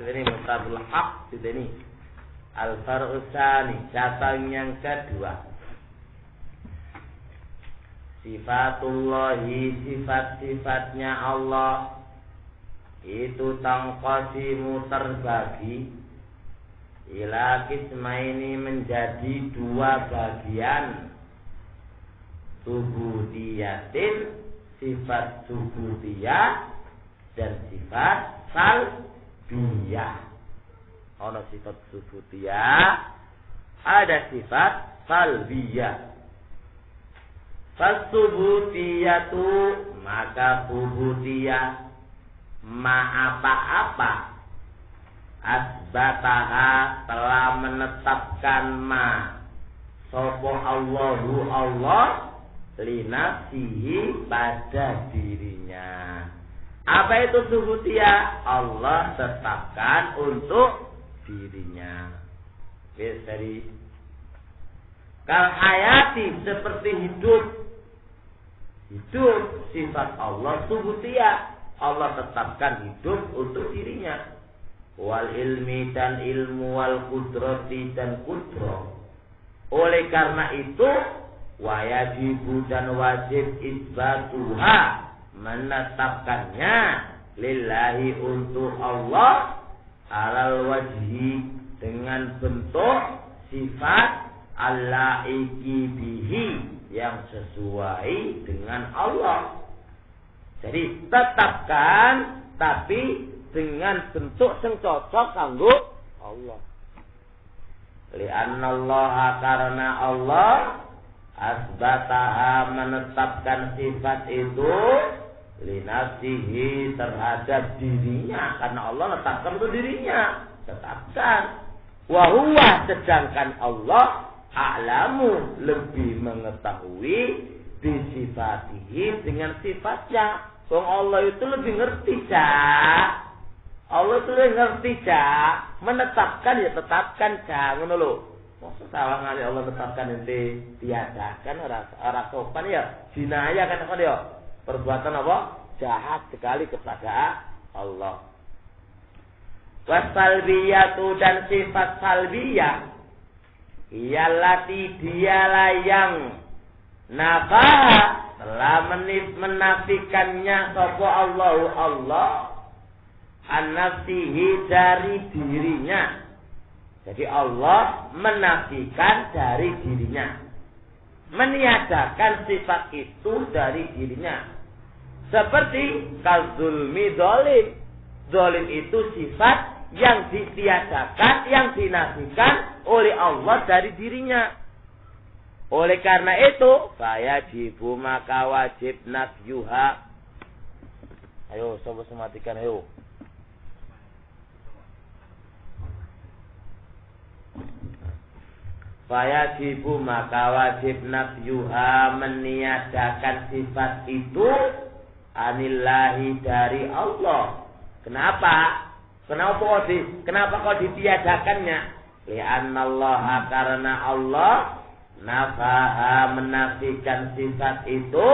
ini mutabul haq ini. Al-far'u tsani, cabang yang kedua. Sifatullahi, sifat-sifatnya Allah itu tanqasimu terbagi ila qismaini menjadi dua bagian. Subudiyatin, sifat subudiyah dan sifat salbiyah. Ada sifat subudiyah, ada sifat salbiyah. Fasubutiyatu, maka subutiyah ma apa-apa asbataha telah menetapkan ma sopo Allahu Allah linafsihi pada dirinya. Apa itu subutiyah? Allah tetapkan untuk dirinya. Dari kal hayati, seperti hidup. Hidup sifat Allah subutiyah. Allah tetapkan hidup untuk dirinya. Wal ilmi, dan ilmu, wal kudrati, dan kudro. Oleh karena itu wajibu dan wajib isbatuha, menetapkannya lillahi untuk Allah alal wajhi, dengan bentuk sifat al-laiki bihi, yang sesuai dengan Allah. Jadi tetapkan tapi dengan bentuk yang cocok kanggo Allah. Li'anna Allah, karena Allah asbataha, menetapkan sifat itu linafsihi, terhadap dirinya, karena Allah menetapkan untuk dirinya, tetapkan. Wa huwa, sedangkan Allah a'lamu, lebih mengetahui bisifatihi, dengan sifatnya. Wong Allah itu lebih ngerti, Cak. Allah itu lebih ngerti, Cak. Menetapkan ya tetapkan, Cak. Ngono lho. Maksud salah ngali Allah tetapkan ente tiadakan ora sopan ya. Jinayah kan ya. Perbuatan apa? Jahat sekali kepada Allah. Wasalbiyatu, dan sifat salbiyah iyallati, dialah yang nafaha, telah menafikannya sapa Allah an-nafsihi, dari dirinya. Jadi Allah menafikan dari dirinya, meniadakan sifat itu dari dirinya. Seperti kazulmi, zalim. Zalim itu sifat yang ditiadakan, yang dinafikan oleh Allah dari dirinya. Oleh karena itu, fayajibu, maka wajib nafyuha. Ayo, coba sematikan, ayo. Fayajibu, maka wajib nafyuha, meniadakan sifat itu anillahi, dari Allah. Kenapa? Kenapa kau ditiadakannya? Li'annallaha, karena Allah nafaha, menafikan sifat itu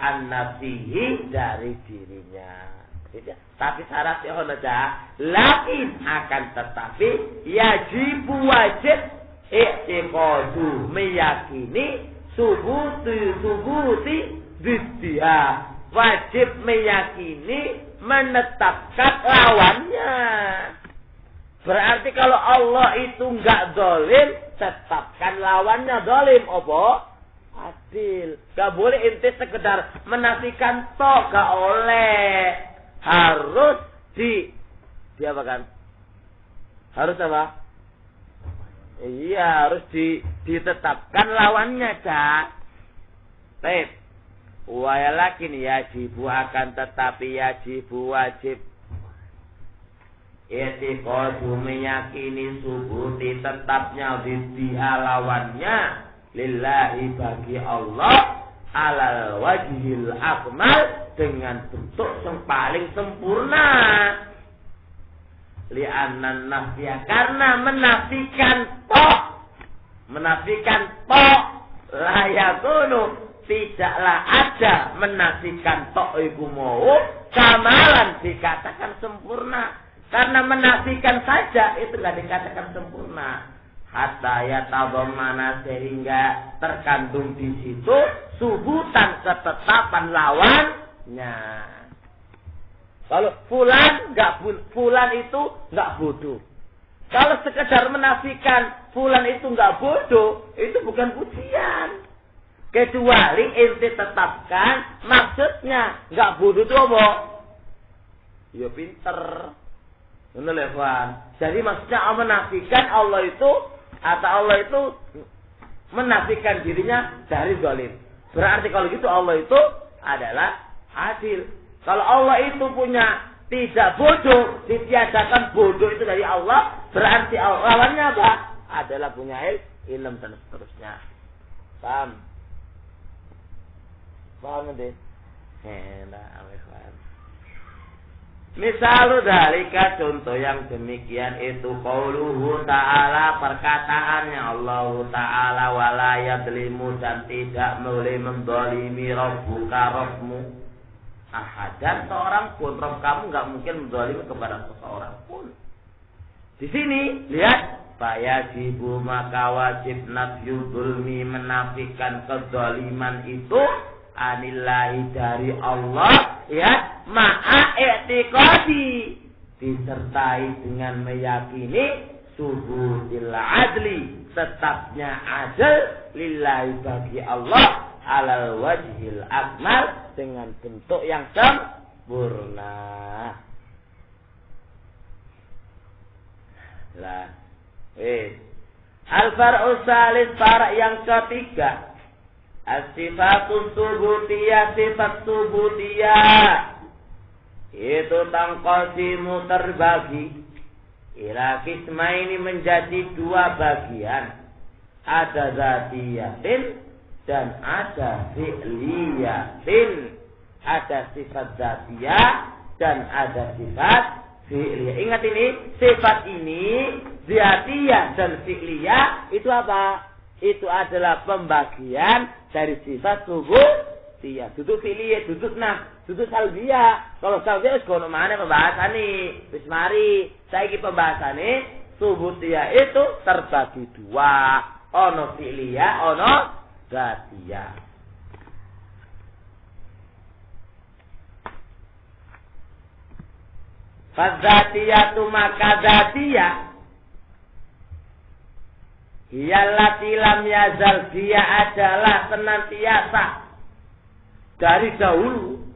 an-nafsihi, dari dirinya. Tapi syaratnya honoja, lakin akan tetapi yajibu, wajib i'tiqadu, meyakini subuti diddiha, wajib meyakini, menetapkan lawannya. Berarti kalau Allah itu enggak zalim, tetapkan lawannya zalim. Apa? Adil. Gak boleh ente sekedar menafikan toh, gak oleh. Harus diapakan? Harus apa? Iya, harus ditetapkan lawannya, Cak. Baik. Walakin yajibu, akan tetapi yajibu, wajib i'tiqadu, meyakini subuti, tetapnya diddiha, lawannya lillahi, bagi Allah alal wajhil akmal, dengan bentuk yang paling sempurna. Li'annan nafya, karena menafikan tok layakunu, tidaklah ada menafikan tok iku mau kamalan, dikatakan sempurna. Karena menafikan saja itu nggak dikatakan sempurna. Hatta yatadhammana sehingga terkandung di situ subutan ketetapan lawannya. Kalau fulan itu nggak bodoh. Kalau sekedar menafikan fulan itu nggak bodoh, itu bukan pujian. Kecuali ente tetapkan maksudnya nggak bodoh itu apa? Ya pinter. Benar ya, Tuhan. Jadi maksudnya menafikan Allah itu atau Allah itu menafikan dirinya dari zalim. Berarti kalau gitu Allah itu adalah adil. Kalau Allah itu punya tidak bodoh, ditiadakan bodoh itu dari Allah, berarti lawannya apa? Adalah punya ilmu dan seterusnya. Paham? Paham nanti? Misal dalika contoh yang demikian itu qauluhu ta'ala perkataannya Allah Ta'ala wala yadlimu dan tidak boleh mendolimi rabbuka Rabbmu ahadan seorang pun. Rabb kamu enggak mungkin mendolimi kepada seseorang pun. Di sini lihat fayajibu maka wajib nafyu dzulmi menafikan kezaliman itu anillahi dari Allah ya ma'a i'tiqadi disertai dengan meyakini subuhil adli tetapnya adil lillahi bagi Allah alal wajhil akmal dengan bentuk yang sempurna. Lah al-far'u salis farak yang ketiga as-sifatus subutiyah sifat subutiyah itu tangqasimu terbagi ila qismaini menjadi dua bagian, ada zatiyatin dan ada fi'liyatin, ada sifat zatiyah dan ada sifat fi'liyah. Ingat ini, sifat ini zatiyah dan fi'liyah itu apa? Itu adalah pembagian dari sifat subutiyah. Duduk fi'liyah, duduk duduk salbiyah. Kalau salbiyah wis kono mana pembahasan nih. Wis mari saiki pembahasannya subutiyah itu terbagi dua. Ono fi'liyah, ono zatiyah. Fadzatiyatu maka zatiyah Iyallati lam yazal, dia adalah senantiasa dari dahulu,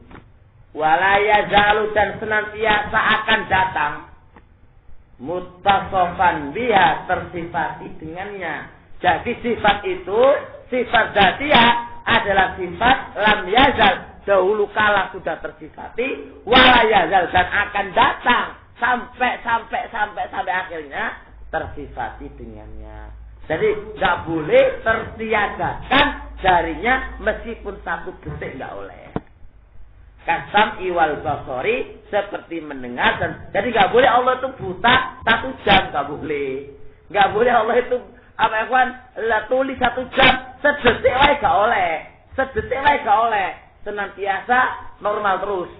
wala yazalu dan senantiasa akan datang, muttasofan biha tersifati dengannya. Jadi sifat itu, sifat dzatiyah adalah sifat lam yazal, dahulu kala sudah tersifati, wala yazal dan akan datang sampai akhirnya tersifati dengannya. Jadi nggak boleh tertiadakan darinya meskipun satu detik nggak boleh. Kasam iwal basori seperti mendengar dan jadi nggak boleh Allah itu buta 1 jam, nggak boleh. Nggak boleh Allah itu apa ya kawan? Tulis 1 jam sedetik lagi nggak oleh, sedetik lagi nggak oleh. Senantiasa normal terus.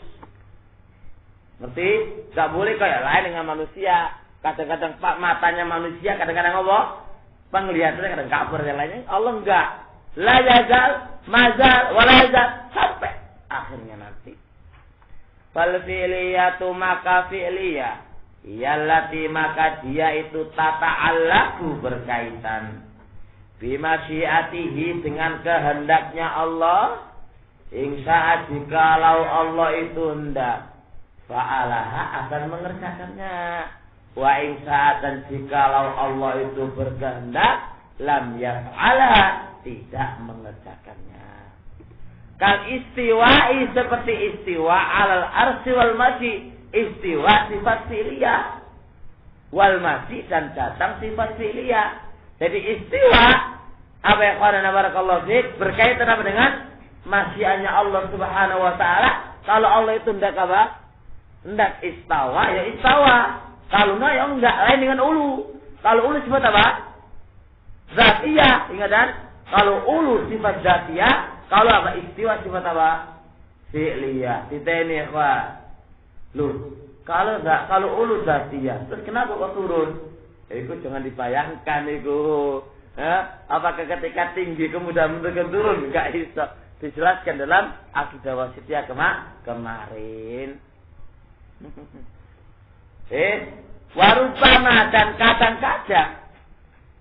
Ngerti? Nggak boleh kayak lain dengan manusia. Kadang-kadang matanya manusia, kadang-kadang apa? Penglihatannya kadang kabur yang lainnya. Allah enggak. La yazal, mazal, wala yazal. Sampai akhirnya nanti. Fal fi'liyatu maka fi'liyah. Iyallati maka dia itu tata'allaku berkaitan. Bimasyiatihi dengan kehendaknya Allah. Insya'a jikalau Allah itu hendak. Fa'alaha akan mengerjakannya. Wa insya dan jikalau Allah itu berkehendak lam yaf'ala tidak mengerjakannya. Kal istiwa'i seperti istiwa alal arsy wal maji, istiwa sifat fi'liyah wal maji dan datang sifat fi'liyah. Jadi istiwa apa yang qala barakallahu fiik berkaitan apa dengan masyiannya Allah Subhanahu wa taala. Kalau Allah itu hendak apa? Hendak istawa ya istawa. Kalau enggak ya enggak, lain dengan ulu. Kalau ulu sifat apa? Zatiyah, ingat kan? Kalau ulu sifat zatiyah, kalau apa? Istiwa sifat apa? Fi'liyah. Titeni ikhwan. Loh, Kalau ulu zatiyah, terus kenapa kok turun? Itu jangan dibayangkan itu. Apakah ketika tinggi kemudian turun? Enggak bisa. Dijelaskan dalam akidah wasitiyah kemarin. Warubama dan kadang-kadang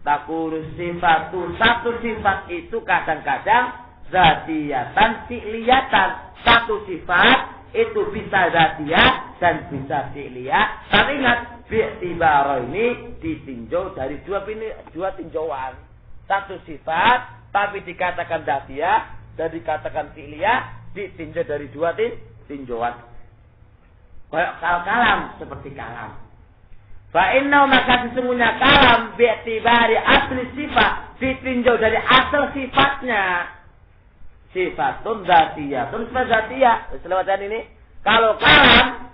takuru sifatu, satu sifat itu kadang-kadang zatiyatan fi'liyatan. Satu sifat itu bisa zatiyah dan bisa fi'liyah. Tapi ingat, bi'tibaro ini ditinjau dari dua tinjauan. Satu sifat tapi dikatakan zatiyah dan dikatakan fi'liyah, ditinjau dari dua tinjauan. Kayak kalam seperti kalam. Fa inna maka sesungguhnya kalam bi'tibari asli sifat, ditinjau dari asal sifatnya. Sifatun zatiyatun sifat zatiyah. Selewatan ini, kalau kalam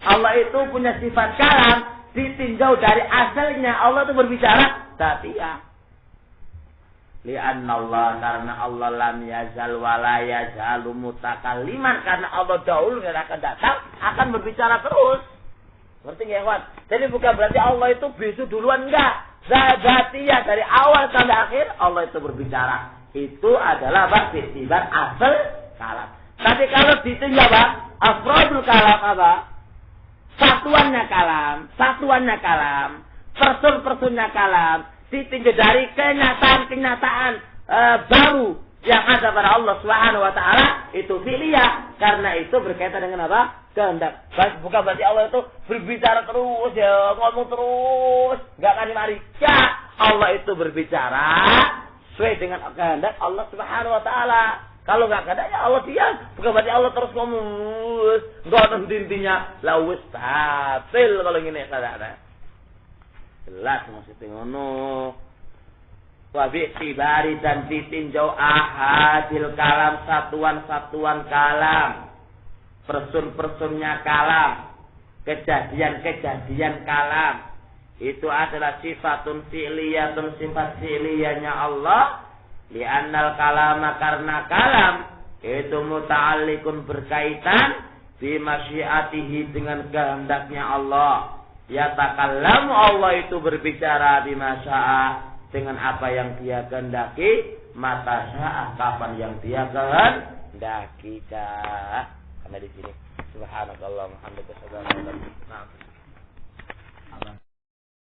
Allah itu punya sifat kalam, ditinjau dari asalnya. Allah itu berbicara zatiyah. Li'anna Allah, karena Allah lam yazal wa la yazalu mutakalliman, karena Allah dahulu dan akan datang akan berbicara terus. Ngerti nggak, kawan? Jadi bukan berarti Allah itu bisu duluan, enggak. Zatiyah dari awal sampai akhir Allah itu berbicara. Itu adalah apa? Bi'tibar asal kalam. Tapi kalau ditinjau apa? Afrodul kalam apa? Satuannya kalam, person-personnya kalam, ditinjau dari kenyataan baru yang ada pada Allah Subhanahu wa taala, itu fi'liyah, karena itu berkaitan dengan apa? Kehendak. Bukan berarti Allah itu berbicara terus ya, ngomong terus, enggak akan dimari. Ya, Allah itu berbicara sesuai dengan kehendak Allah Subhanahu wa taala. Kalau enggak kehendak ya Allah diam. Bukan berarti Allah terus ngomong, enggak ada intinya. La wis batil kalau ngene sadar. Jelas maksudnya ngono. Wa bi'tibari dan ditinjau ahadil kalam, satuan-satuan kalam, person-personnya kalam, kejadian-kejadian kalam, itu adalah sifatun fi'liyatun, sifat fi'liyahnya Allah. Li'annal kalama, karena kalam itu muta'alliqun, berkaitan bimasyiatihi, dengan kehendaknya Allah. Yatakallamu, Allah itu berbicara bima syaa, dengan apa yang dia kehendaki, mata syaa, kapan yang dia kehendaki. Karena di sini subhanallah, alhamdulillah.